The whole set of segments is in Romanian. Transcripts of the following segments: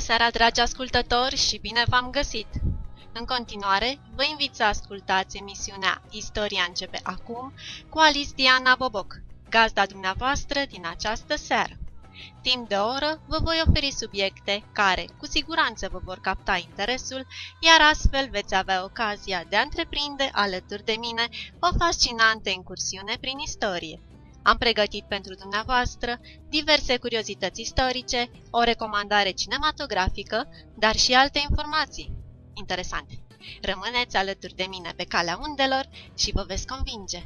seara, dragi ascultători, și bine v-am găsit! În continuare, vă invit să ascultați emisiunea Istoria începe acum cu Alice Diana Boboc, gazda dumneavoastră din această seară. Timp de o oră vă voi oferi subiecte care, cu siguranță, vă vor capta interesul, iar astfel veți avea ocazia de a întreprinde alături de mine o fascinantă incursiune prin istorie. Am pregătit pentru dumneavoastră diverse curiozități istorice, o recomandare cinematografică, dar și alte informații interesante. Rămâneți alături de mine pe calea undelor și vă veți convinge!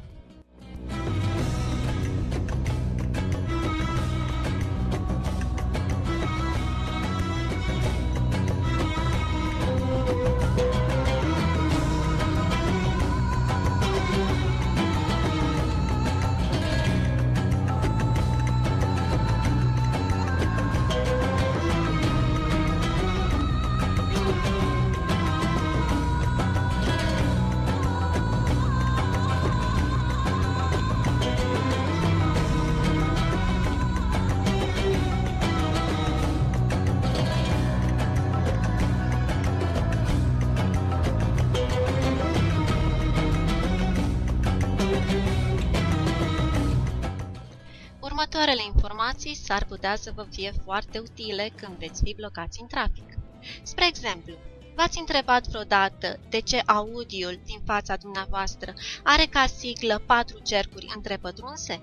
Următoarele informații s-ar putea să vă fie foarte utile când veți fi blocați în trafic. Spre exemplu, v-ați întrebat vreodată de ce audiul din fața dumneavoastră are ca siglă 4 cercuri întrepătrunse?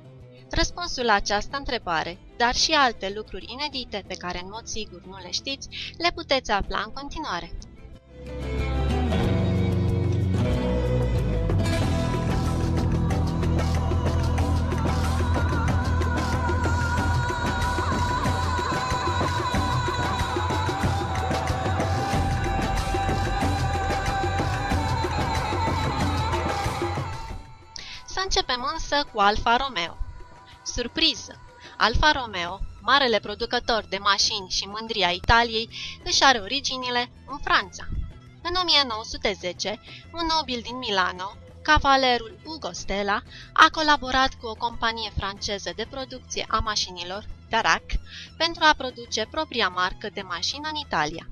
Răspunsul la această întrebare, dar și alte lucruri inedite pe care în mod sigur nu le știți, le puteți afla în continuare. Să începem însă cu Alfa Romeo. Surpriză! Alfa Romeo, marele producător de mașini și mândria Italiei, își are originile în Franța. În 1910, un nobil din Milano, cavalerul Ugo Stella, a colaborat cu o companie franceză de producție a mașinilor, Darracq, pentru a produce propria marcă de mașină în Italia.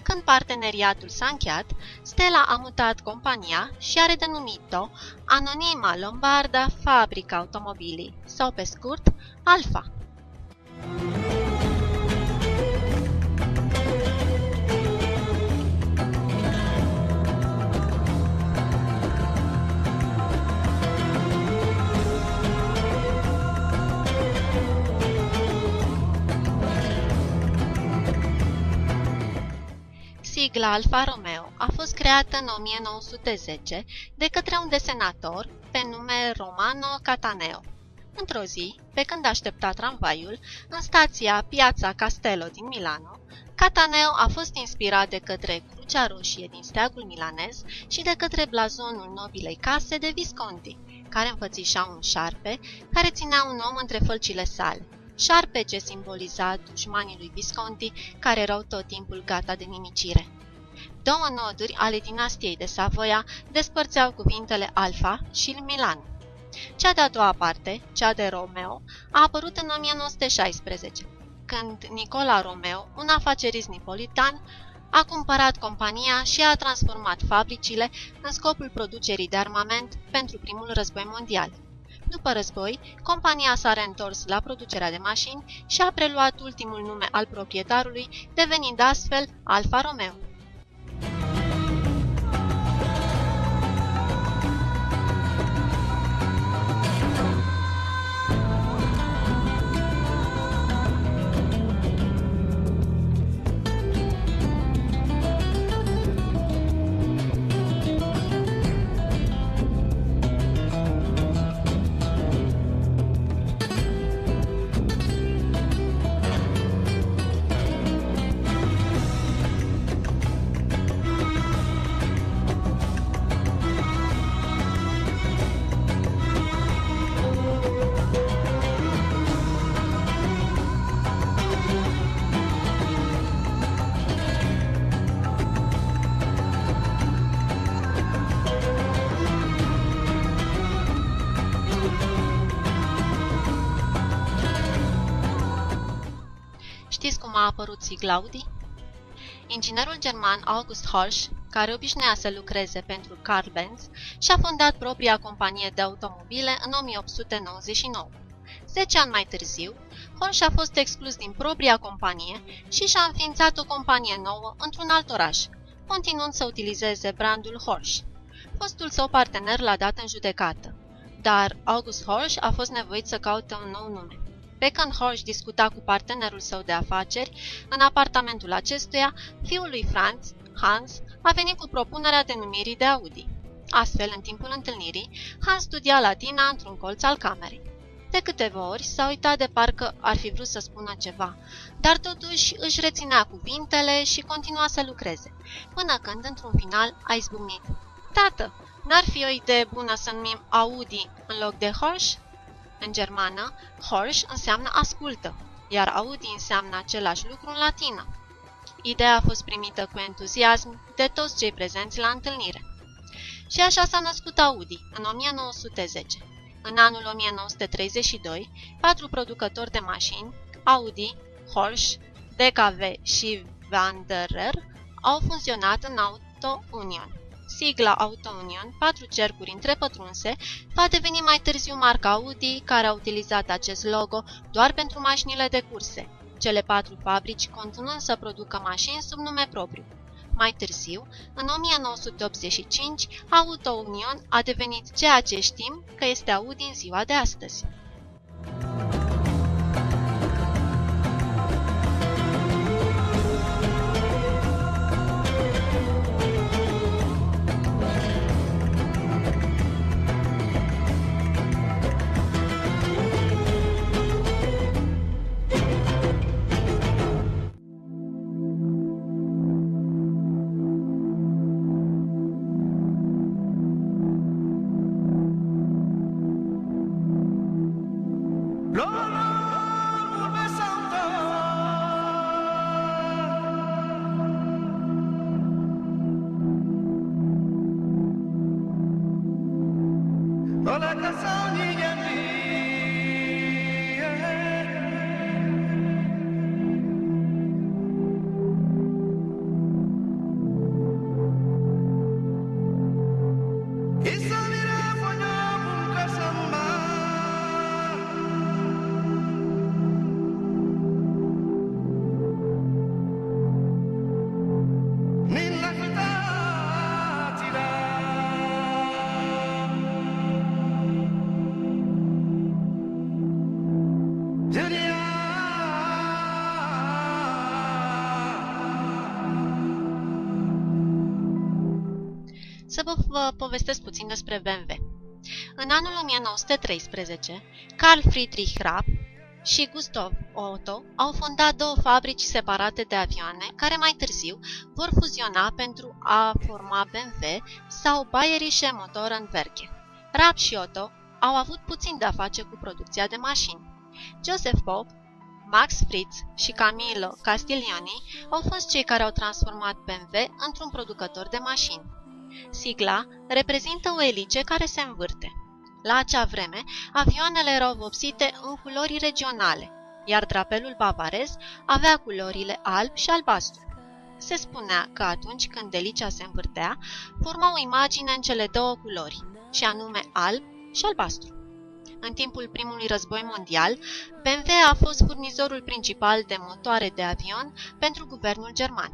Când parteneriatul s-a încheiat, Stella a mutat compania și a redenumit-o Anonima Lombarda Fabrica Automobili, sau pe scurt, Alfa. Sigla Alfa Romeo a fost creată în 1910 de către un desenator pe nume Romano Cataneo. Într-o zi, pe când aștepta tramvaiul, în stația Piazza Castello din Milano, Cataneo a fost inspirat de către Crucea Roșie din steagul milanez și de către blazonul nobilei case de Visconti, care înfățișa un șarpe care ținea un om între fălcile sale. Șarpe ce simboliza dușmanii lui Visconti, care erau tot timpul gata de nimicire. Două noduri ale dinastiei de Savoia despărțeau cuvintele Alfa și Milan. Cea de-a doua parte, cea de Romeo, a apărut în 1916, când Nicola Romeo, un afacerist napolitan, a cumpărat compania și a transformat fabricile în scopul producerii de armament pentru primul război mondial. După război, compania s-a reîntors la producerea de mașini și a preluat ultimul nume al proprietarului, devenind astfel Alfa Romeo. Știți cum a apărut sigla Audi? Inginerul german August Horch, care obișnuia să lucreze pentru Carl Benz, și-a fondat propria companie de automobile în 1899. 10 ani mai târziu, Horch a fost exclus din propria companie și și-a înființat o companie nouă într-un alt oraș, continuând să utilizeze brandul Horch. Fostul său partener l-a dat în judecată, dar August Horch a fost nevoit să caute un nou nume. Pe când Horch discuta cu partenerul său de afaceri, în apartamentul acestuia, fiul lui Franz, Hans, a venit cu propunerea denumirii de Audi. Astfel, în timpul întâlnirii, Hans studia latina într-un colț al camerei. De câteva ori s-a uitat de parcă ar fi vrut să spună ceva, dar totuși își reținea cuvintele și continua să lucreze, până când, într-un final, a izbucnit: „Tată, n-ar fi o idee bună să numim Audi în loc de Horch?” În germană, Horch înseamnă ascultă, iar Audi înseamnă același lucru în latină. Ideea a fost primită cu entuziasm de toți cei prezenți la întâlnire. Și așa s-a născut Audi, în 1910. În anul 1932, 4 producători de mașini, Audi, Horch, DKV și Wanderer, au fuzionat în Auto Union. Sigla Auto Union, 4 cercuri întrepătrunse, va deveni mai târziu marca Audi, care a utilizat acest logo doar pentru mașinile de curse, cele 4 fabrici continuând să producă mașini sub nume propriu. Mai târziu, în 1985, Auto Union a devenit ceea ce știm că este Audi în ziua de astăzi. Să vă povestesc puțin despre BMW. În anul 1913, Carl Friedrich Rapp și Gustav Otto au fondat 2 fabrici separate de avioane, care mai târziu vor fuziona pentru a forma BMW sau Bayerische Motorenwerke. Rapp și Otto au avut puțin de a face cu producția de mașini. Joseph Popp, Max Friz și Camillo Castiglioni au fost cei care au transformat BMW într-un producător de mașini. Sigla reprezintă o elice care se învârte. La acea vreme, avioanele erau vopsite în culori regionale, iar drapelul bavarez avea culorile alb și albastru. Se spunea că atunci când elicea se învârtea, forma o imagine în cele 2 culori, și anume alb și albastru. În timpul primului război mondial, BMW a fost furnizorul principal de motoare de avion pentru guvernul german.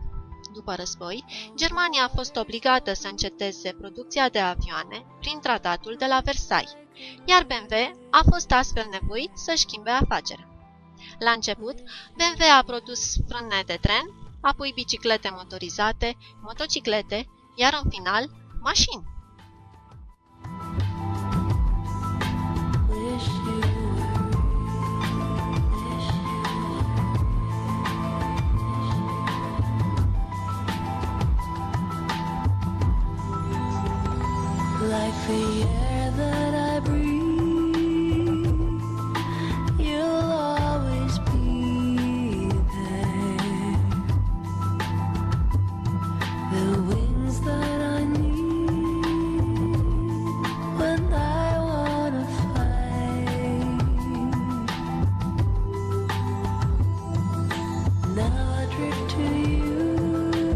După război, Germania a fost obligată să înceteze producția de avioane prin tratatul de la Versailles, iar BMW a fost astfel nevoit să-și schimbe afacerea. La început, BMW a produs frâne de tren, apoi biciclete motorizate, motociclete, iar în final, mașini. Like the air that I breathe, you'll always be there. The wings that I need when I wanna fly. Now I drift to you.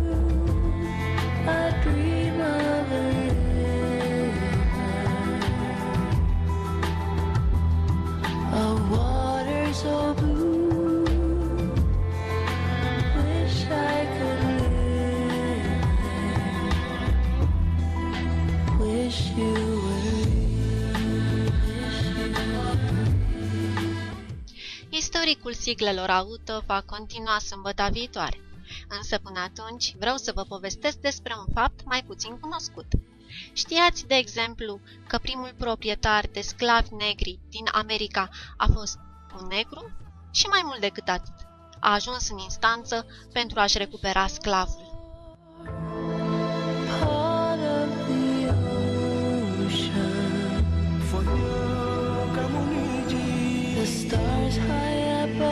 Wish you were. Istoricul siglelor auto va continua sâmbăta viitoare, însă până atunci vreau să vă povestesc despre un fapt mai puțin cunoscut. Știați, de exemplu, că primul proprietar de sclavi negri din America a fost un negru? Și mai mult decât atât, a ajuns în instanță pentru a-și recupera sclavul. Part of the ocean, the stars high above,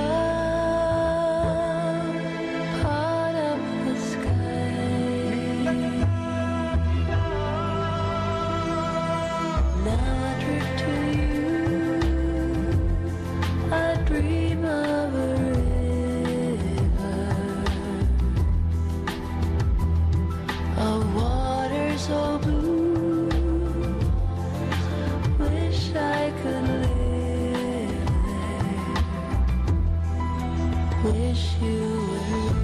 part of the sky. Now I drift to you, I dream of a river, of water so blue. Wish I could live there. Wish you were.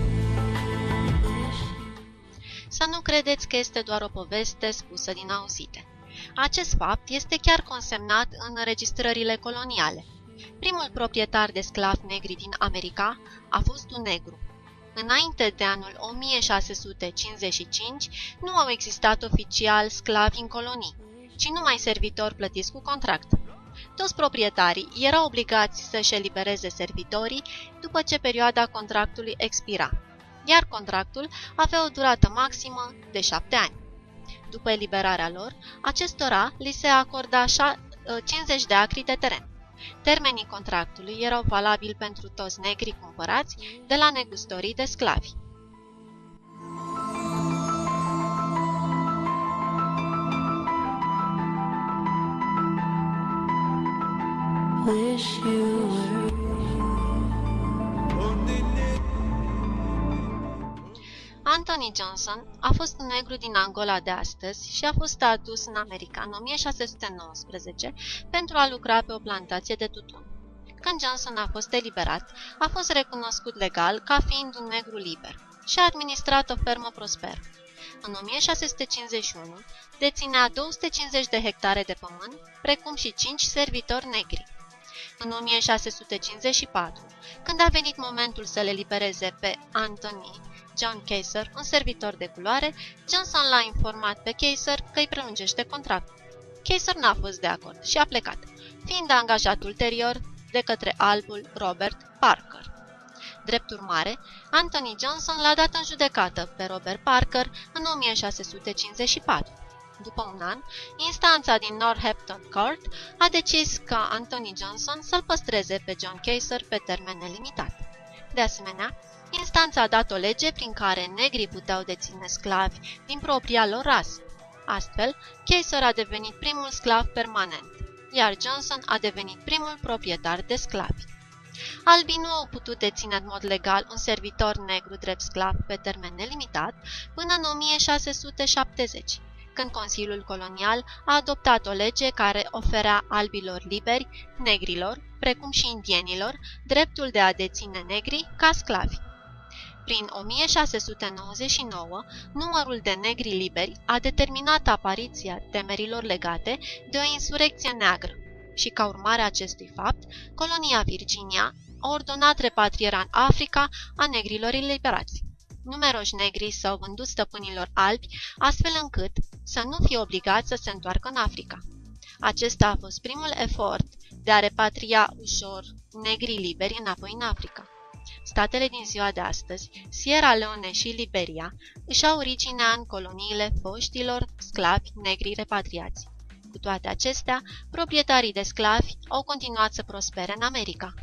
Să nu credeți că este doar o poveste spusă din auzite. Acest fapt este chiar consemnat în înregistrările coloniale. Primul proprietar de sclavi negri din America a fost un negru. Înainte de anul 1655 nu au existat oficial sclavi în colonii, ci numai servitori plătiți cu contract. Toți proprietarii erau obligați să-și elibereze servitorii după ce perioada contractului expira, iar contractul avea o durată maximă de 7 ani. După eliberarea lor, acestora li se acorda 50 de acri de teren. Termenii contractului erau valabili pentru toți negrii cumpărați de la negustorii de sclavi. Wish you were. Anthony Johnson a fost un negru din Angola de astăzi și a fost adus în America în 1619 pentru a lucra pe o plantație de tutun. Când Johnson a fost eliberat, a fost recunoscut legal ca fiind un negru liber și a administrat o fermă prosperă. În 1651 deținea 250 de hectare de pământ, precum și 5 servitori negri. În 1654, când a venit momentul să le libereze pe Anthony John Kaiser, un servitor de culoare, Johnson l-a informat pe Kaiser că îi prelungește contractul. Kaiser n-a fost de acord și a plecat, fiind angajat ulterior de către albul Robert Parker. Drept urmare, Anthony Johnson l-a dat în judecată pe Robert Parker în 1654. După un an, instanța din Northampton Court a decis ca Anthony Johnson să-l păstreze pe John Kaiser pe termen nelimitat. De asemenea, instanța a dat o lege prin care negrii puteau deține sclavi din propria lor rasă. Astfel, Kaiser a devenit primul sclav permanent, iar Johnson a devenit primul proprietar de sclavi. Albii nu au putut deține în mod legal un servitor negru drept sclav pe termen nelimitat până în 1670, când Consiliul Colonial a adoptat o lege care oferea albilor liberi, negrilor, precum și indienilor, dreptul de a deține negri ca sclavi. Prin 1699, numărul de negri liberi a determinat apariția temerilor legate de o insurecție neagră și, ca urmare a acestui fapt, colonia Virginia a ordonat repatrierea în Africa a negrilor eliberați. Numeroși negri s-au vândut stăpânilor albi, astfel încât să nu fie obligați să se întoarcă în Africa. Acesta a fost primul efort de a repatria ușor negrii liberi înapoi în Africa. Statele din ziua de astăzi, Sierra Leone și Liberia, își au originea în coloniile foștilor sclavi negri repatriați. Cu toate acestea, proprietarii de sclavi au continuat să prospere în America.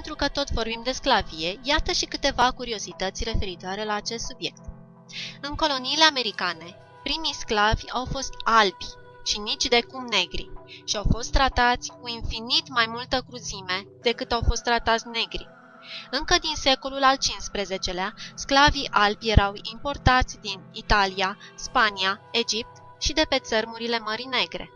pentru că tot vorbim de sclavie, iată și câteva curiozități referitoare la acest subiect. În coloniile americane, primii sclavi au fost albi și nici de cum negri și au fost tratați cu infinit mai multă cruzime decât au fost tratați negri. Încă din secolul al XV-lea, sclavii albi erau importați din Italia, Spania, Egipt și de pe țărmurile Mării Negre.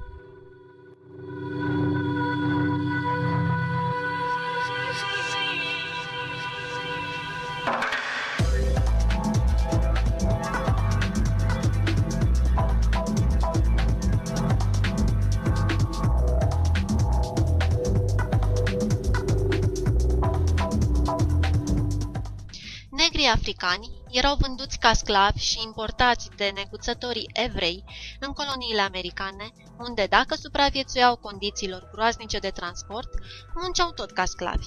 Negrii africani erau vânduți ca sclavi și importați de neguțătorii evrei în coloniile americane, unde, dacă supraviețuiau condițiilor groaznice de transport, munceau tot ca sclavi.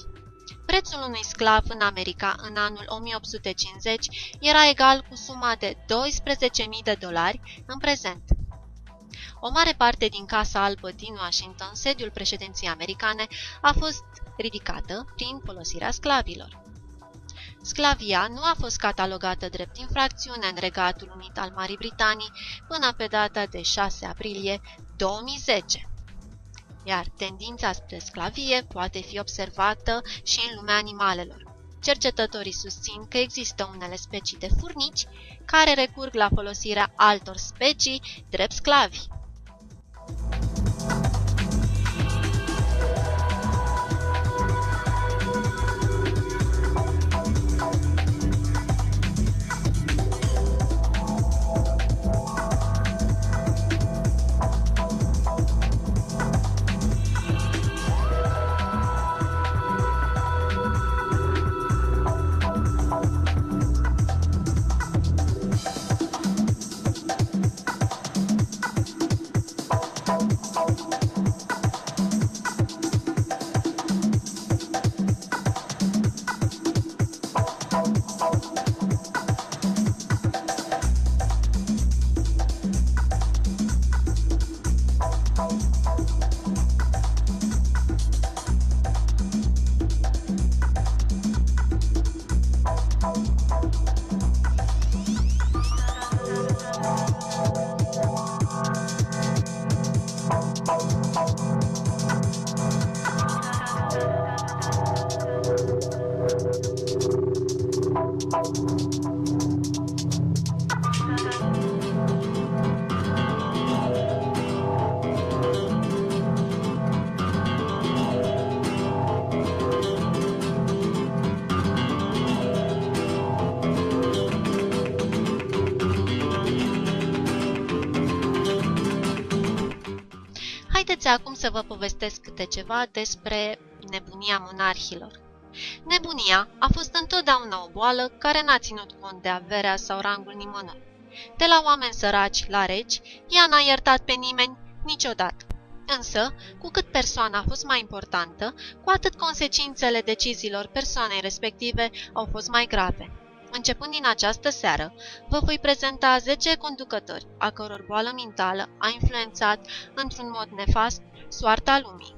Prețul unui sclav în America în anul 1850 era egal cu suma de $12.000 în prezent. O mare parte din Casa Albă din Washington, sediul președinției americane, a fost ridicată prin folosirea sclavilor. Sclavia nu a fost catalogată drept infracțiune în Regatul Unit al Marii Britanii până pe data de 6 aprilie 2010. Iar tendința spre sclavie poate fi observată și în lumea animalelor. Cercetătorii susțin că există unele specii de furnici care recurg la folosirea altor specii drept sclavi. Haideți acum să vă povestesc câte ceva despre nebunia monarhilor. Nebunia a fost întotdeauna o boală care n-a ținut cont de averea sau rangul nimănui. De la oameni săraci la regi, ea n-a iertat pe nimeni niciodată. Însă, cu cât persoana a fost mai importantă, cu atât consecințele deciziilor persoanei respective au fost mai grave. Începând din această seară, vă voi prezenta 10 conducători, a căror boală mentală a influențat într-un mod nefast soarta lumii.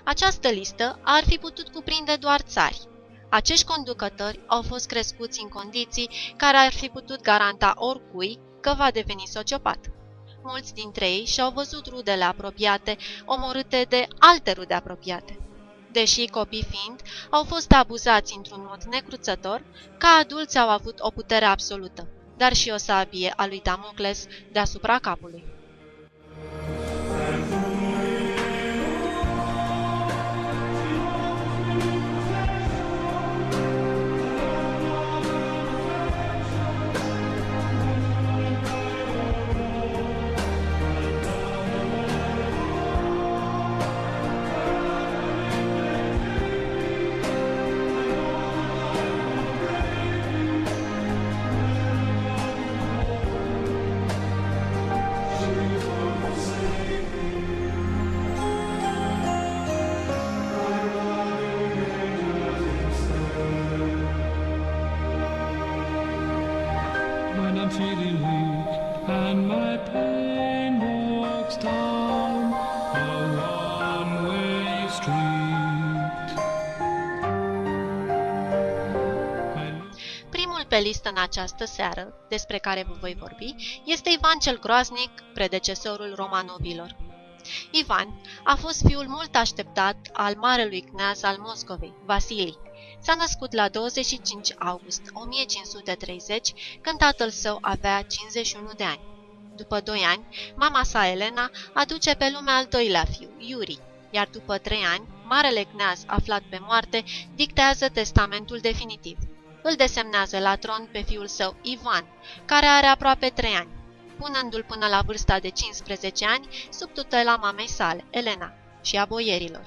Această listă ar fi putut cuprinde doar țari. Acești conducători au fost crescuți în condiții care ar fi putut garanta oricui că va deveni sociopat. Mulți dintre ei și-au văzut rudele apropiate omorâte de alte rude apropiate. Deși copii fiind, au fost abuzați într-un mod necruțător, ca adulți au avut o putere absolută, dar și o sabie a lui Damocles deasupra capului. When I'm feeling weak and my pain walks down a one-way street, pe listă în această seară, despre care vă voi vorbi, este Ivan cel Groaznic, predecesorul romanovilor. Ivan a fost fiul mult așteptat al marelui cneaz al Moscovei, Vasili. S-a născut la 25 august 1530, când tatăl său avea 51 de ani. După 2 ani, mama sa, Elena, aduce pe lume al doilea fiu, Iuri, iar după 3 ani, marele cneaz aflat pe moarte dictează testamentul definitiv. Îl desemnează la tron pe fiul său, Ivan, care are aproape 3 ani, punându-l până la vârsta de 15 ani sub tutela mamei sale, Elena, și a boierilor.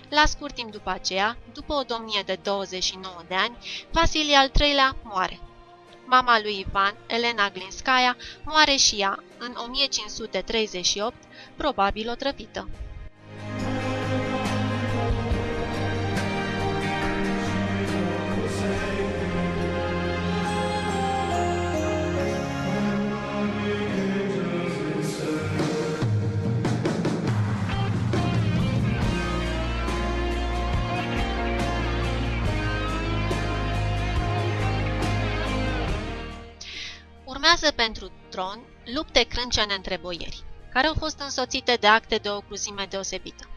La scurt timp după aceea, după o domnie de 29 de ani, Vasilie al III-lea moare. Mama lui Ivan, Elena Glinskaya, moare și ea în 1538, probabil otrăvită. Urmează pentru tron lupte crâncene între boieri, care au fost însoțite de acte de o cruzime deosebită.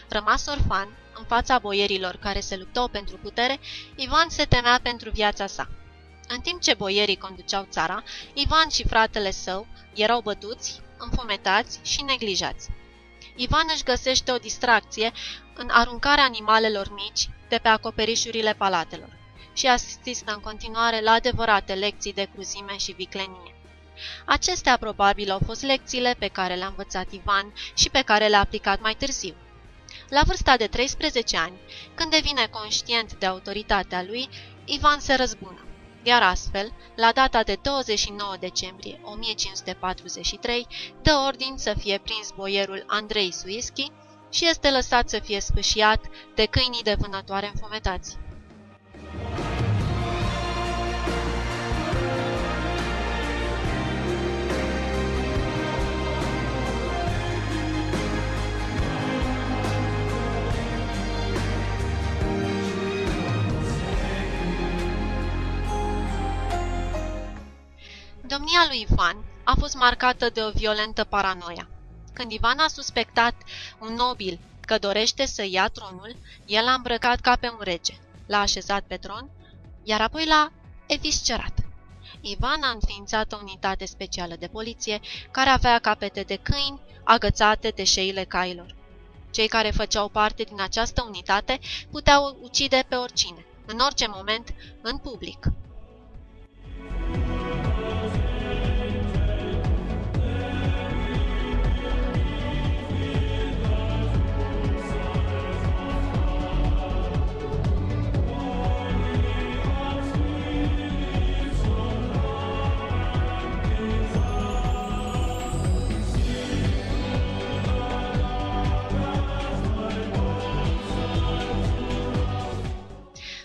Rămas orfan, în fața boierilor care se luptau pentru putere, Ivan se temea pentru viața sa. În timp ce boierii conduceau țara, Ivan și fratele său erau bătuți, înfometați și neglijați. Ivan își găsește o distracție în aruncarea animalelor mici de pe acoperișurile palatelor și asistă în continuare la adevărate lecții de cruzime și viclenie. Acestea probabil au fost lecțiile pe care le-a învățat Ivan și pe care le-a aplicat mai târziu. La vârsta de 13 ani, când devine conștient de autoritatea lui, Ivan se răzbună, iar astfel, la data de 29 decembrie 1543, dă ordin să fie prins boierul Andrei Suischi și este lăsat să fie sfâșiat de câinii de vânătoare înfometați. Domnia lui Ivan a fost marcată de o violentă paranoia. Când Ivan a suspectat un nobil că dorește să ia tronul, el l-a îmbrăcat ca pe un rege, l-a așezat pe tron, iar apoi l-a eviscerat. Ivan a înființat o unitate specială de poliție care avea capete de câini agățate de șeile cailor. Cei care făceau parte din această unitate puteau ucide pe oricine, în orice moment, în public.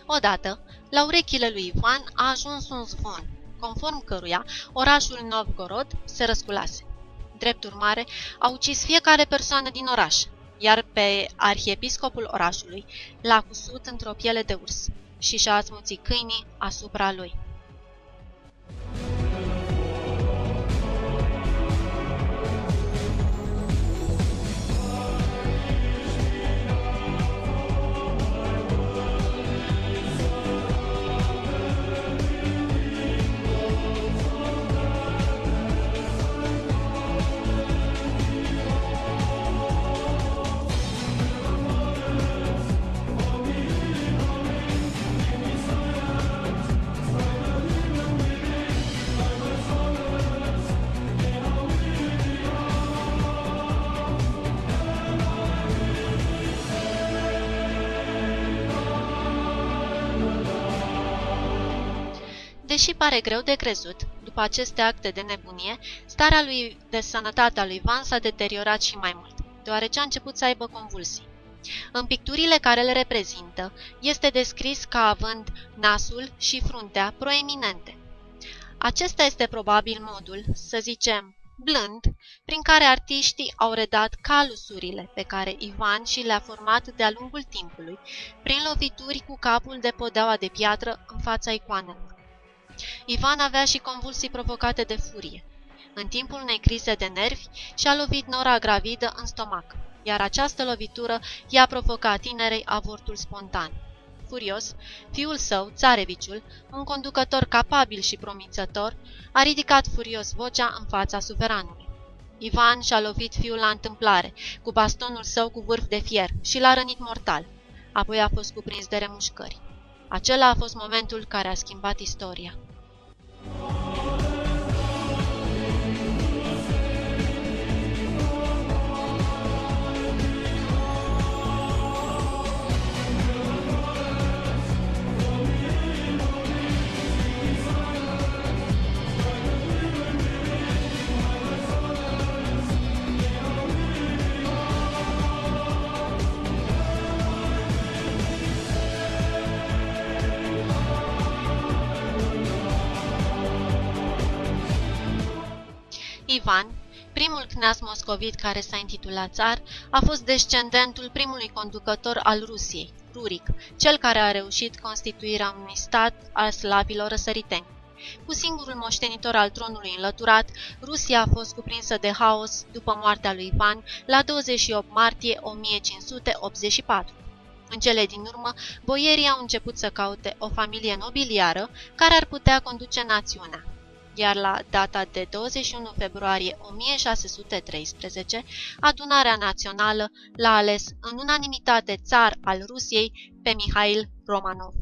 Odată, la urechile lui Ivan a ajuns un zvon, conform căruia orașul Novgorod se răsculase. Drept urmare, a ucis fiecare persoană din oraș, iar pe arhiepiscopul orașului l-a cusut într-o piele de urs și și-a asmuțit câinii asupra lui. Deși pare greu de crezut, după aceste acte de nebunie, starea lui de sănătate a lui Ivan s-a deteriorat și mai mult, deoarece a început să aibă convulsii. În picturile care le reprezintă, este descris ca având nasul și fruntea proeminente. Acesta este probabil modul, să zicem, blând, prin care artiștii au redat calusurile pe care Ivan și le-a format de-a lungul timpului, prin lovituri cu capul de podeaua de piatră în fața icoanelor. Ivan avea și convulsii provocate de furie. În timpul unei crize de nervi, și-a lovit Nora gravidă în stomac, iar această lovitură i-a provocat tinerei avortul spontan. Furios, fiul său, Țareviciul, un conducător capabil și promițător, a ridicat furios vocea în fața suveranului. Ivan și-a lovit fiul la întâmplare, cu bastonul său cu vârf de fier și l-a rănit mortal. Apoi a fost cuprins de remușcări. Acela a fost momentul care a schimbat istoria. Ivan, primul kneaz moscovit care s-a intitulat țar, a fost descendentul primului conducător al Rusiei, Ruric, cel care a reușit constituirea unui stat al slavilor răsăriteni. Cu singurul moștenitor al tronului înlăturat, Rusia a fost cuprinsă de haos după moartea lui Ivan la 28 martie 1584. În cele din urmă, boierii au început să caute o familie nobiliară care ar putea conduce națiunea. Iar la data de 21 februarie 1613, adunarea națională l-a ales în unanimitate țar al Rusiei pe Mihail Romanov.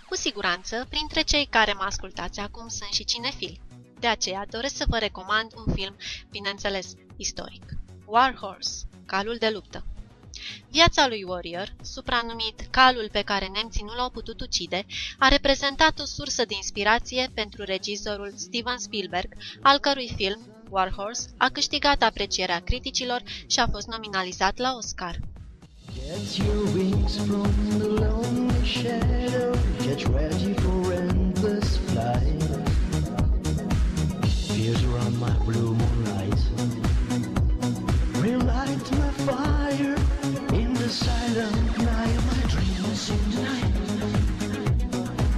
Cu siguranță, printre cei care mă ascultați acum sunt și cinefili. De aceea doresc să vă recomand un film, bineînțeles, istoric. War Horse, calul de luptă. Viața lui Warrior, supranumit calul pe care nemții nu l-au putut ucide, a reprezentat o sursă de inspirație pentru regizorul Steven Spielberg, al cărui film, War Horse, a câștigat aprecierea criticilor și a fost nominalizat la Oscar. Get your wings from the lonely shadow. Get ready for endless flight. Fears around my blue moonlight. Relight my fire in the silent night. My dreams in the night.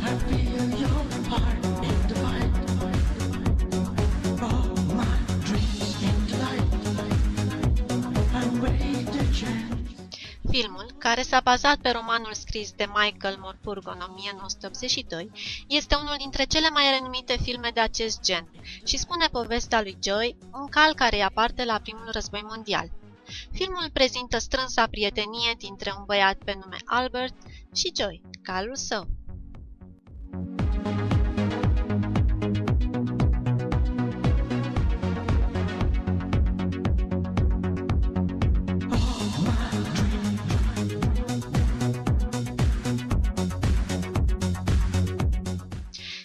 I feel your heart in the fight. Oh, my dreams in the light. I'm ready to change. Filmul, care s-a bazat pe romanul scris de Michael Morpurgo în 1982, este unul dintre cele mai renumite filme de acest gen și spune povestea lui Joy, un cal care ia parte la primul război mondial. Filmul prezintă strânsa prietenie dintre un băiat pe nume Albert și Joy, calul său.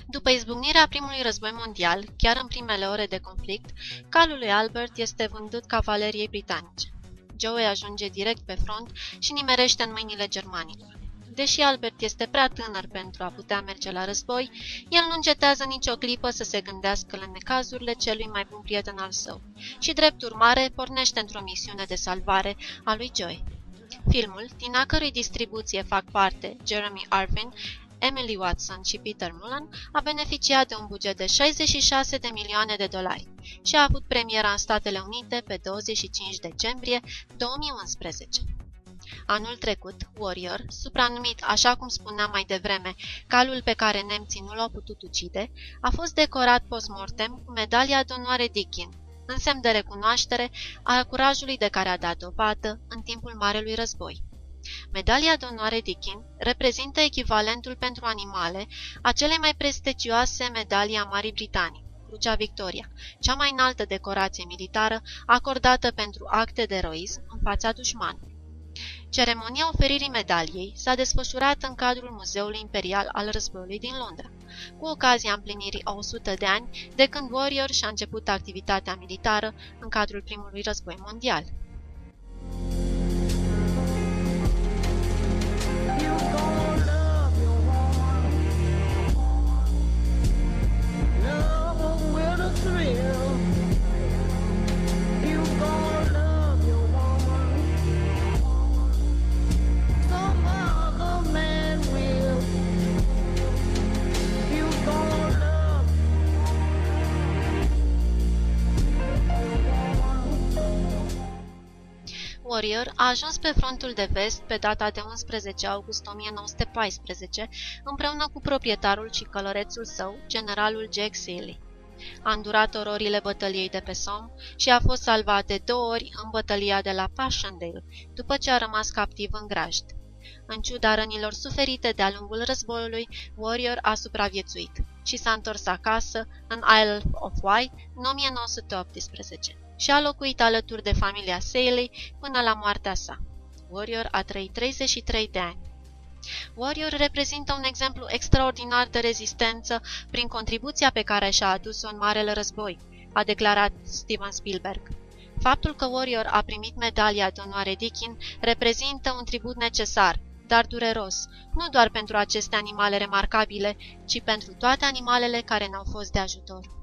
După izbucnirea primului război mondial, chiar în primele ore de conflict, calul lui Albert este vândut cavaleriei britanice. Joey ajunge direct pe front și nimerește în mâinile germanilor. deși Albert este prea tânăr pentru a putea merge la război, el nu încetează nicio clipă să se gândească la necazurile celui mai bun prieten al său și, drept urmare, pornește într-o misiune de salvare a lui Joy. Filmul, din a cărui distribuție fac parte Jeremy Irvine, Emily Watson și Peter Mullan, a beneficiat de un buget de 66 de milioane de dolari și a avut premiera în Statele Unite pe 25 decembrie 2011. Anul trecut, Warrior, supranumit, așa cum spuneam mai devreme, calul pe care nemții nu l-au putut ucide, a fost decorat post-mortem cu medalia de onoare Deakin, în semn de recunoaștere a curajului de care a dat dovadă în timpul Marelui Război. Medalia de onoare Deakin reprezintă echivalentul pentru animale a celei mai prestigioase medalii a Marii Britanii, Crucea Victoria, cea mai înaltă decorație militară acordată pentru acte de eroism în fața dușmanului. Ceremonia oferirii medaliei s-a desfășurat în cadrul Muzeului Imperial al Războiului din Londra, cu ocazia împlinirii a 100 de ani de când Warrior și-a început activitatea militară în cadrul Primului Război Mondial. Warrior a ajuns pe frontul de vest pe data de 11 august 1914, împreună cu proprietarul și călărețul său, generalul Jack Seeley. A îndurat ororile bătăliei de pe Somme și a fost salvat de 2 ori în bătălia de la Passchendaele, după ce a rămas captiv în grajd. În ciuda rănilor suferite de-a lungul războiului, Warrior a supraviețuit și s-a întors acasă, în Isle of Wight, în 1918 și a locuit alături de familia Seeley până la moartea sa. Warrior a trăit 33 de ani. Warrior reprezintă un exemplu extraordinar de rezistență prin contribuția pe care și-a adus-o în Marele Război, a declarat Steven Spielberg. Faptul că Warrior a primit medalia de onoare Deakin reprezintă un tribut necesar, dar dureros, nu doar pentru aceste animale remarcabile, ci pentru toate animalele care ne-au fost de ajutor.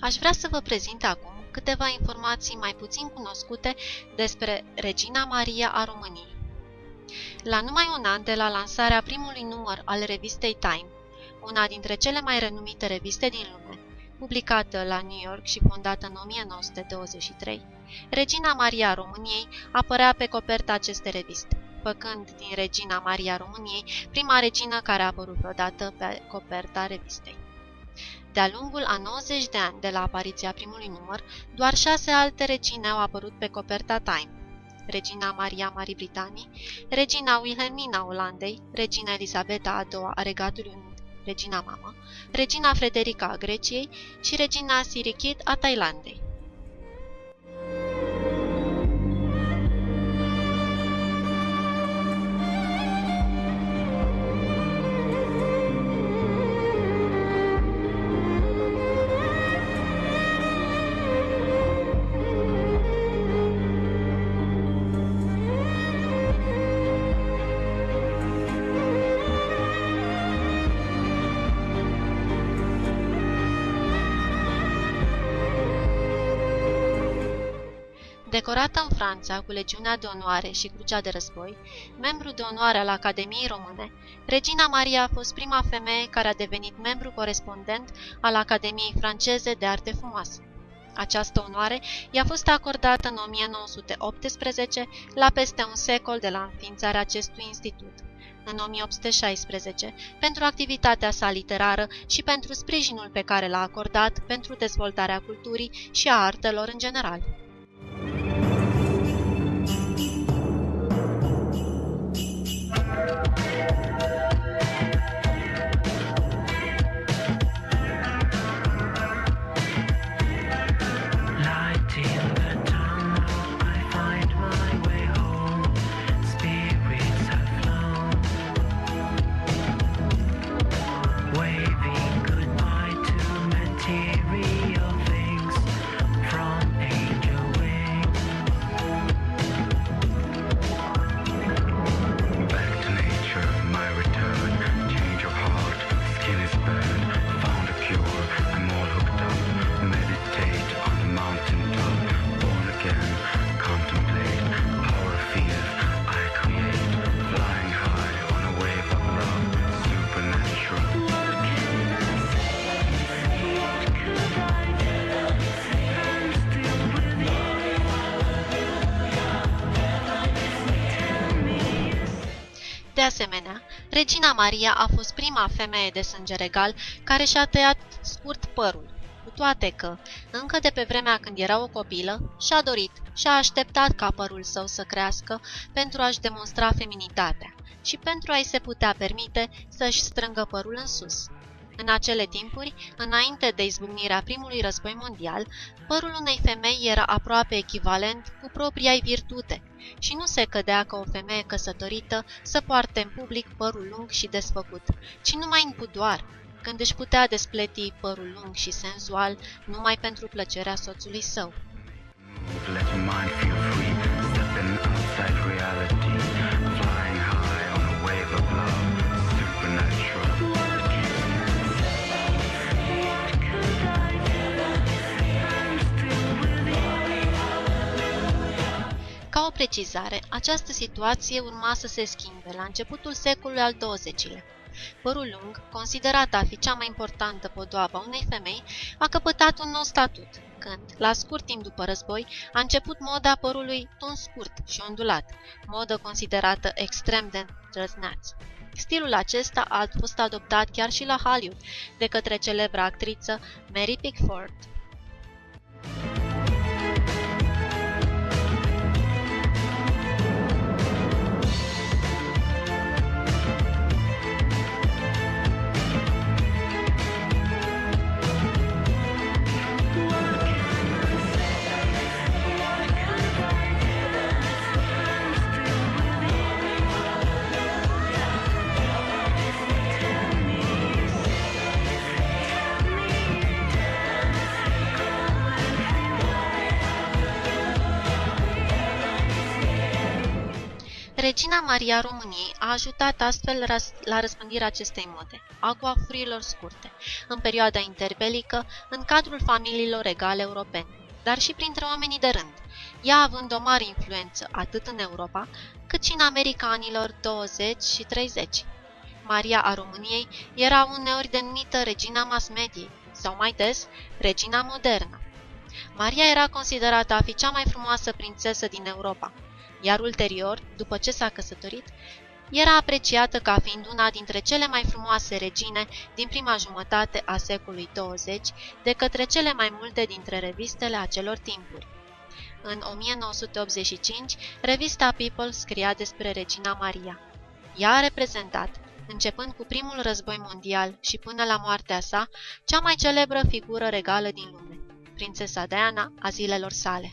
Aș vrea să vă prezint acum câteva informații mai puțin cunoscute despre Regina Maria a României. La numai un an de la lansarea primului număr al revistei Time, una dintre cele mai renumite reviste din lume, publicată la New York și fondată în 1923, Regina Maria a României apărea pe coperta acestei reviste, făcând din Regina Maria a României prima regină care a apărut vreodată pe coperta revistei. De-a lungul a 90 de ani de la apariția primului număr, doar 6 alte regine au apărut pe coperta Time: Regina Maria Marii Britanii, Regina Wilhelmina Olandei, Regina Elisabeta a II a Regatului Unit, Regina Mamă, Regina Frederica a Greciei și Regina Sirikit a Thailandei. Decorată în Franța cu Legiunea de Onoare și Crucea de Război, membru de onoare al Academiei Române, Regina Maria a fost prima femeie care a devenit membru corespondent al Academiei Franceze de Arte Frumoase. Această onoare i-a fost acordată în 1918, la peste un secol de la înființarea acestui institut, în 1816, pentru activitatea sa literară și pentru sprijinul pe care l-a acordat pentru dezvoltarea culturii și a artelor în general. De asemenea, Regina Maria a fost prima femeie de sânge regal care și-a tăiat scurt părul, cu toate că, încă de pe vremea când era o copilă, și-a dorit și-a așteptat ca părul său să crească pentru a-și demonstra feminitatea și pentru a-i se putea permite să-și strângă părul în sus. În acele timpuri, înainte de izbucnirea primului război mondial, părul unei femei era aproape echivalent cu propria-i virtute și nu se cădea ca o femeie căsătorită să poarte în public părul lung și desfăcut, ci numai în budoar, când își putea despleti părul lung și senzual numai pentru plăcerea soțului său. Let your mind feel free, stepping outside reality, flying high on a wave of love, supernatural. Ca o precizare, această situație urma să se schimbe la începutul secolului al XX-lea. Părul lung, considerat a fi cea mai importantă podoabă a unei femei, a căpătat un nou statut, când, la scurt timp după război, a început moda părului tuns scurt și ondulat, modă considerată extrem de îndrăzneață. Stilul acesta a fost adoptat chiar și la Hollywood de către celebra actriță Mary Pickford. Regina Maria României a ajutat astfel la răspândirea acestei mode, a coafurilor scurte, în perioada interbelică, în cadrul familiilor regale europene, dar și printre oamenii de rând, ea având o mare influență atât în Europa, cât și în America anilor 20 și 30. Maria a României era uneori denumită regina mass-mediei, sau mai des, regina modernă. Maria era considerată a fi cea mai frumoasă prințesă din Europa, iar ulterior, după ce s-a căsătorit, era apreciată ca fiind una dintre cele mai frumoase regine din prima jumătate a secolului 20 de către cele mai multe dintre revistele acelor timpuri. În 1985, revista People scria despre regina Maria. Ea a reprezentat, începând cu primul război mondial și până la moartea sa, cea mai celebră figură regală din lume, prințesa Diana a zilelor sale.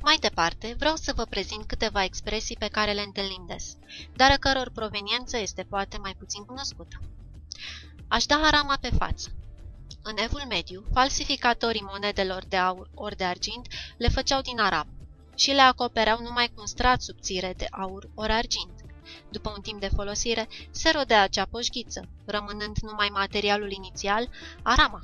Mai departe, vreau să vă prezint câteva expresii pe care le întâlnim des, dar a căror proveniență este poate mai puțin cunoscută. Aș da harama pe față. În Evul Mediu, falsificatorii monedelor de aur ori de argint le făceau din arab și le acopereau numai cu un strat subțire de aur ori argint. După un timp de folosire, se rodea acea poșghiță, rămânând numai materialul inițial, arama.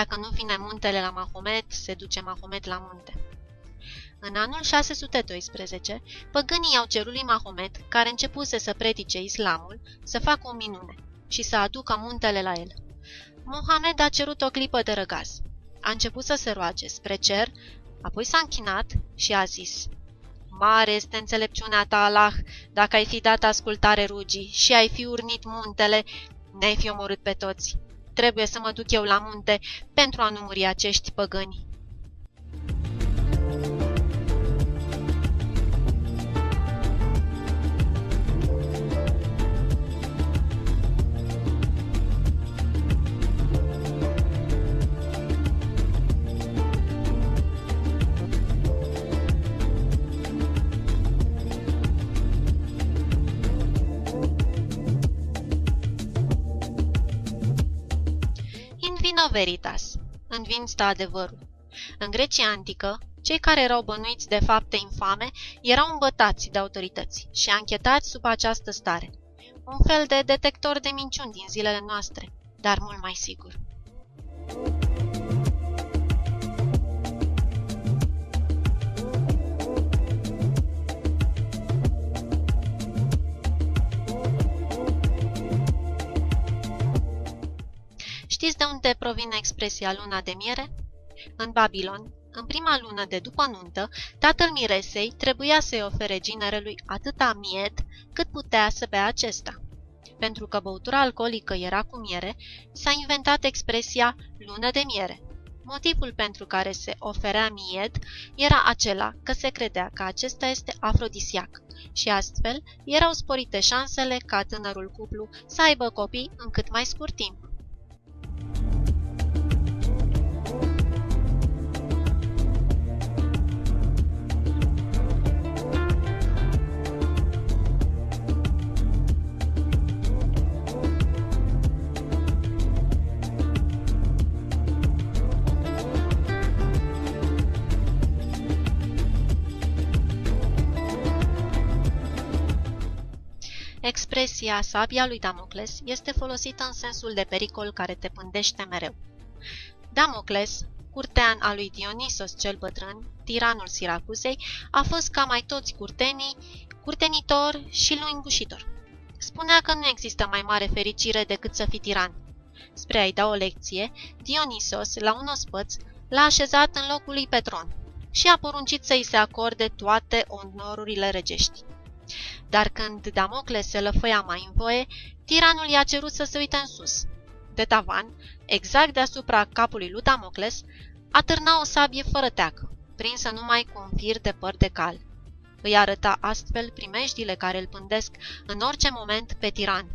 Dacă nu vine muntele la Mahomet, se duce Mahomet la munte. În anul 612, păgânii au cerut lui Mahomet, care începuse să predice islamul, să facă o minune și să aducă muntele la el. Mohamed a cerut o clipă de răgaz. A început să se roage spre cer, apoi s-a închinat și a zis: Mare este înțelepciunea ta, Allah, dacă ai fi dat ascultare rugii și ai fi urnit muntele, ne-ai fi omorât pe toți. Trebuie să mă duc eu la munte pentru a nu muri acești păgâni. Vino veritas, în vin stă adevărul. În Grecia antică, cei care erau bănuiți de fapte infame erau îmbătați de autorități și anchetați sub această stare. Un fel de detector de minciuni din zilele noastre, dar mult mai sigur. Știți de unde provine expresia luna de miere? În Babilon, în prima lună de după nuntă, tatăl miresei trebuia să-i ofere ginerelui atâta mied cât putea să bea acesta. Pentru că băutura alcoolică era cu miere, s-a inventat expresia lună de miere. Motivul pentru care se oferea mied era acela că se credea că acesta este afrodisiac și astfel erau sporite șansele ca tânărul cuplu să aibă copii în cât mai scurt timp. Expresia sabia lui Damocles este folosită în sensul de pericol care te pândește mereu. Damocles, curtean al lui Dionisos cel bătrân, tiranul Siracuzei, a fost ca mai toți curtenii, curtenitor și lingușitor. Spunea că nu există mai mare fericire decât să fii tiran. Spre a-i da o lecție, Dionisos, la un ospăț, l-a așezat în locul lui Petron și a poruncit să-i se acorde toate onorurile regești. Dar când Damocles se lăfăia mai în voie, tiranul i-a cerut să se uite în sus. De tavan, exact deasupra capului lui Damocles, atârna o sabie fără teac, prinsă numai cu un fir de păr de cal. Îi arăta astfel primejdile care îl pândesc în orice moment pe tiran.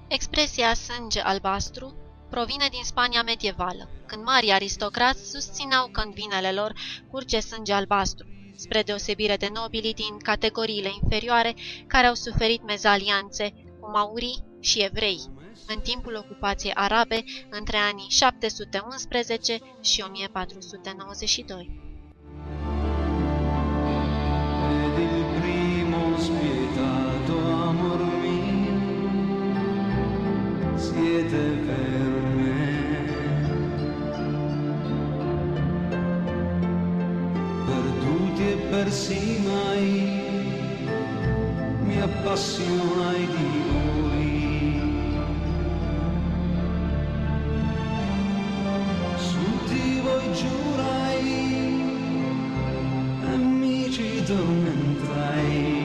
Expresia sânge albastru provine din Spania medievală, când mari aristocrați susțineau că în vinele lor curge sânge albastru, spre deosebire de nobilii din categoriile inferioare care au suferit mezalianțe cu maurii și evrei în timpul ocupației arabe între anii 711 și 1492. Ed il primo spietato amor mio siete per me, perduti e persi mai mi appassionai di voi, su di voi giurai e mi ci tormentai.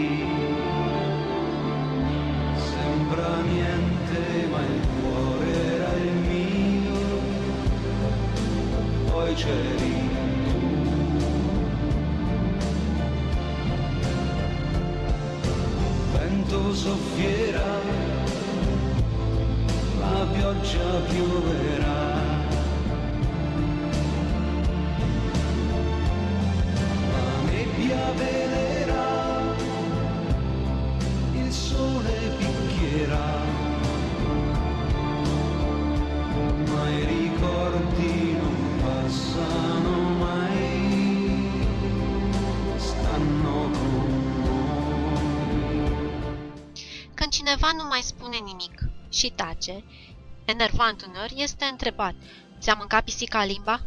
Sembra niente ma il cuore era il mio, poi c'eri tu. Vento soffiera, la pioggia pioverà, la nebbia velerà, il sole picchierà, ma i ricordi non passano mai, stanno con noi. Când cineva nu mai spune nimic și tace, enervant uneori, este întrebat: ți-a mâncat pisica limba?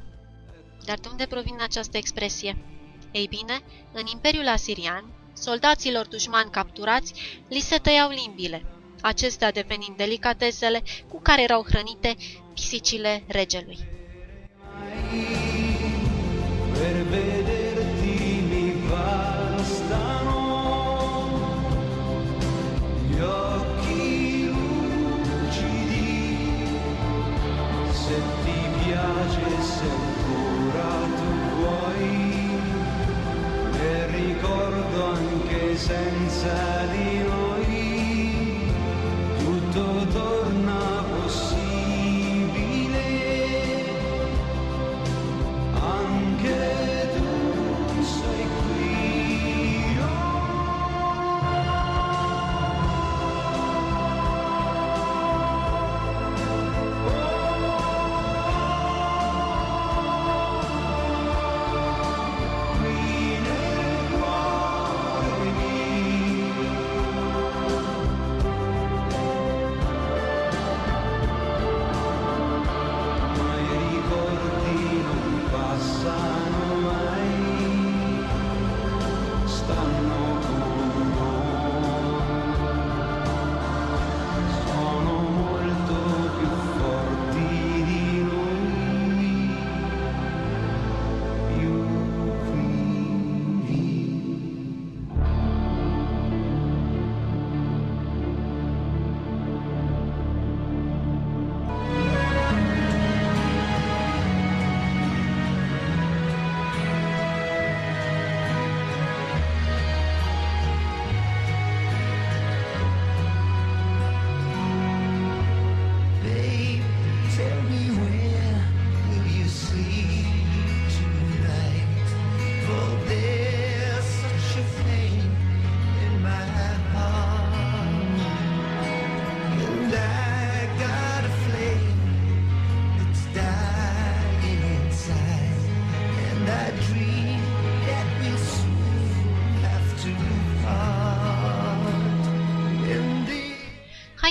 Dar de unde provine această expresie? Ei bine, în Imperiul Asirian, soldaților dușmani capturați li se tăiau limbile, acestea devenind delicatesele cu care erau hrănite pisicile regelui. Per vederti mi bastano gli occhi lucidi, se ti piace, se ancora tu vuoi, e ricordo anche senza di noi, tutto torna possibile.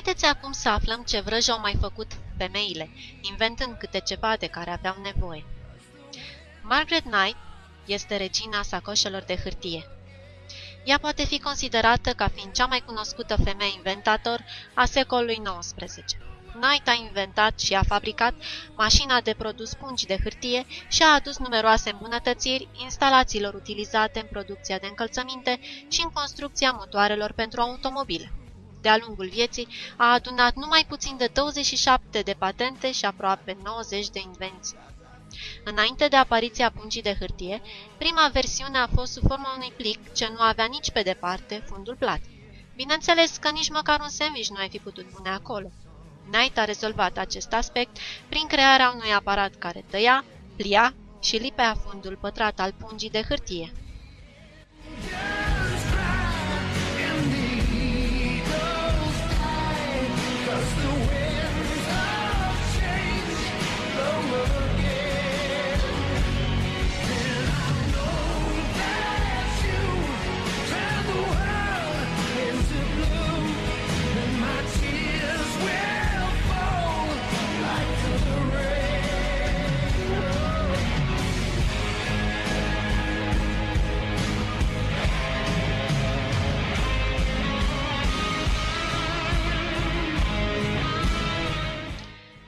Haideți acum să aflăm ce vrăji au mai făcut femeile, inventând câte ceva de care aveau nevoie. Margaret Knight este regina sacoșelor de hârtie. Ea poate fi considerată ca fiind cea mai cunoscută femeie inventator a secolului XIX. Knight a inventat și a fabricat mașina de produs pungi de hârtie și a adus numeroase îmbunătățiri instalațiilor utilizate în producția de încălțăminte și în construcția motoarelor pentru automobile. De-a lungul vieții a adunat numai puțin de 27 de patente și aproape 90 de invenții. Înainte de apariția pungii de hârtie, prima versiune a fost sub forma unui plic ce nu avea nici pe departe fundul plat. Bineînțeles că nici măcar un sandwich nu ai fi putut pune acolo. Knight a rezolvat acest aspect prin crearea unui aparat care tăia, plia și lipea fundul pătrat al pungii de hârtie.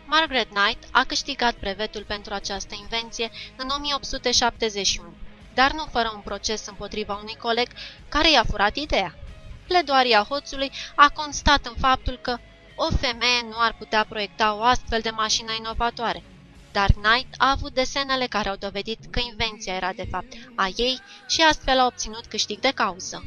Margaret Knight a câștigat brevetul pentru această invenție în 1871, dar nu fără un proces împotriva unui coleg care i-a furat ideea. Pledoaria hoțului a constat în faptul că o femeie nu ar putea proiecta o astfel de mașină inovatoare, dar Knight a avut desenele care au dovedit că invenția era de fapt a ei și astfel a obținut câștig de cauză.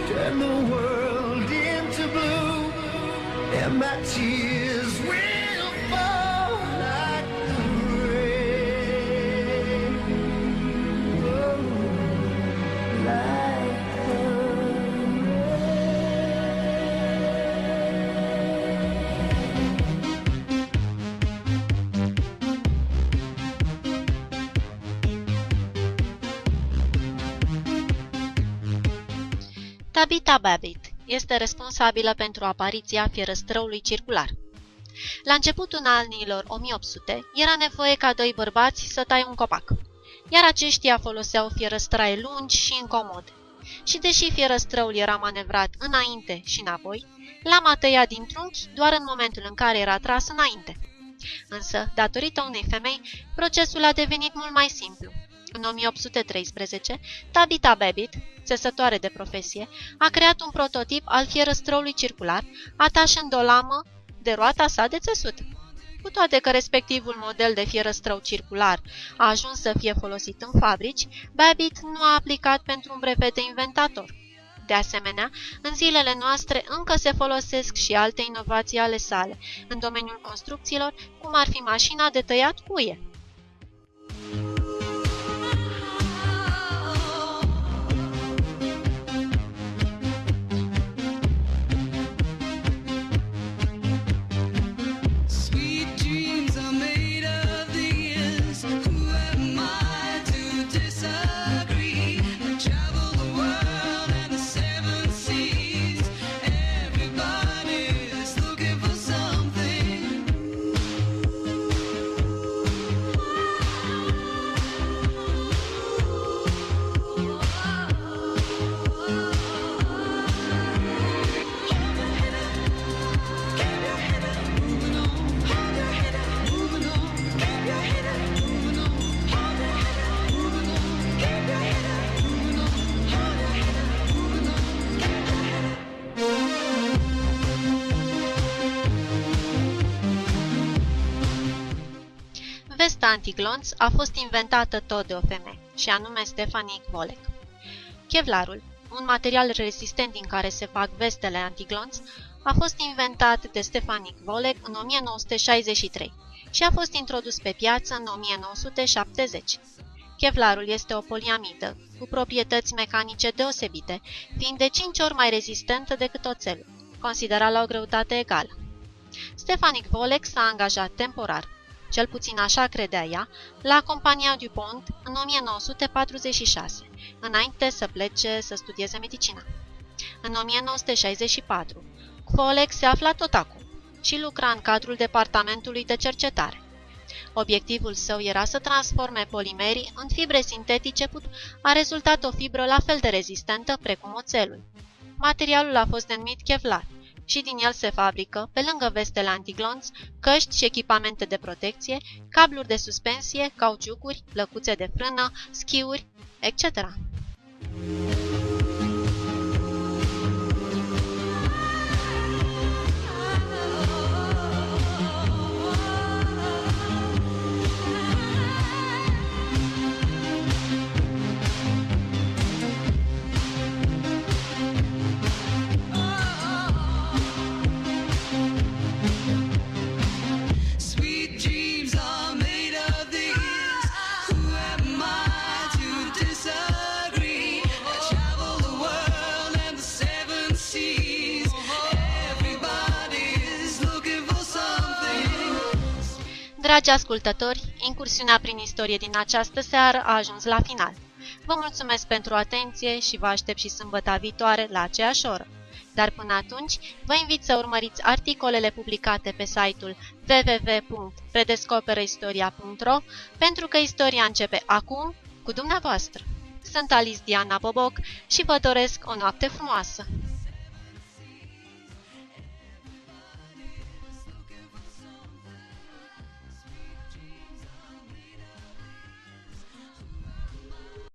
Turn the world into blue, and my tears will fall like the rain. Oh, like the Tabitha Babbitt este responsabilă pentru apariția fierăstrăului circular. La începutul anilor 1800 era nevoie ca doi bărbați să taie un copac, iar aceștia foloseau fierăstraie lungi și incomode. Și deși fierăstrăul era manevrat înainte și înapoi, lama tăia din trunchi doar în momentul în care era tras înainte. Însă, datorită unei femei, procesul a devenit mult mai simplu. În 1813, Tabitha Babbitt, țesătoare de profesie, a creat un prototip al fierăstrăului circular, atașând o lamă de roata sa de țesut. Cu toate că respectivul model de fierăstrău circular a ajuns să fie folosit în fabrici, Babbitt nu a aplicat pentru un brevet de inventator. De asemenea, în zilele noastre încă se folosesc și alte inovații ale sale, în domeniul construcțiilor, cum ar fi mașina de tăiat cuie. Vesta antiglonț a fost inventată tot de o femeie, și anume Stephanie Gbolek. Kevlarul un material rezistent din care se fac vestele antiglonț, a fost inventat de Stefanic Volek în 1963 și a fost introdus pe piață în 1970. Kevlarul este o poliamidă cu proprietăți mecanice deosebite, fiind de 5 ori mai rezistentă decât oțelul, considerat la o greutate egală. Stefanic Volek s-a angajat temporar, cel puțin așa credea ea, la compania DuPont în 1946, înainte să plece să studieze medicină. În 1964, Volek se afla tot acum și lucra în cadrul departamentului de cercetare. Obiectivul său era să transforme polimerii în fibre sintetice, a rezultat o fibră la fel de rezistentă precum oțelul. Materialul a fost denumit Kevlar și din el se fabrică, pe lângă vestele antiglonț, căști și echipamente de protecție, cabluri de suspensie, cauciucuri, plăcuțe de frână, schiuri, etc. Sweet dreams are made of this. Who am I to disagree? I travel the world and the 7 seas. Everybody's looking for something. Dragi ascultători, incursiunea prin istorie din această seară a ajuns la final. Vă mulțumesc pentru atenție și vă aștept și sâmbăta viitoare la aceeași oră. Dar până atunci, vă invit să urmăriți articolele publicate pe site-ul www.redescoperistoria.ro, pentru că istoria începe acum cu dumneavoastră. Sunt Alice Diana Boboc și vă doresc o noapte frumoasă!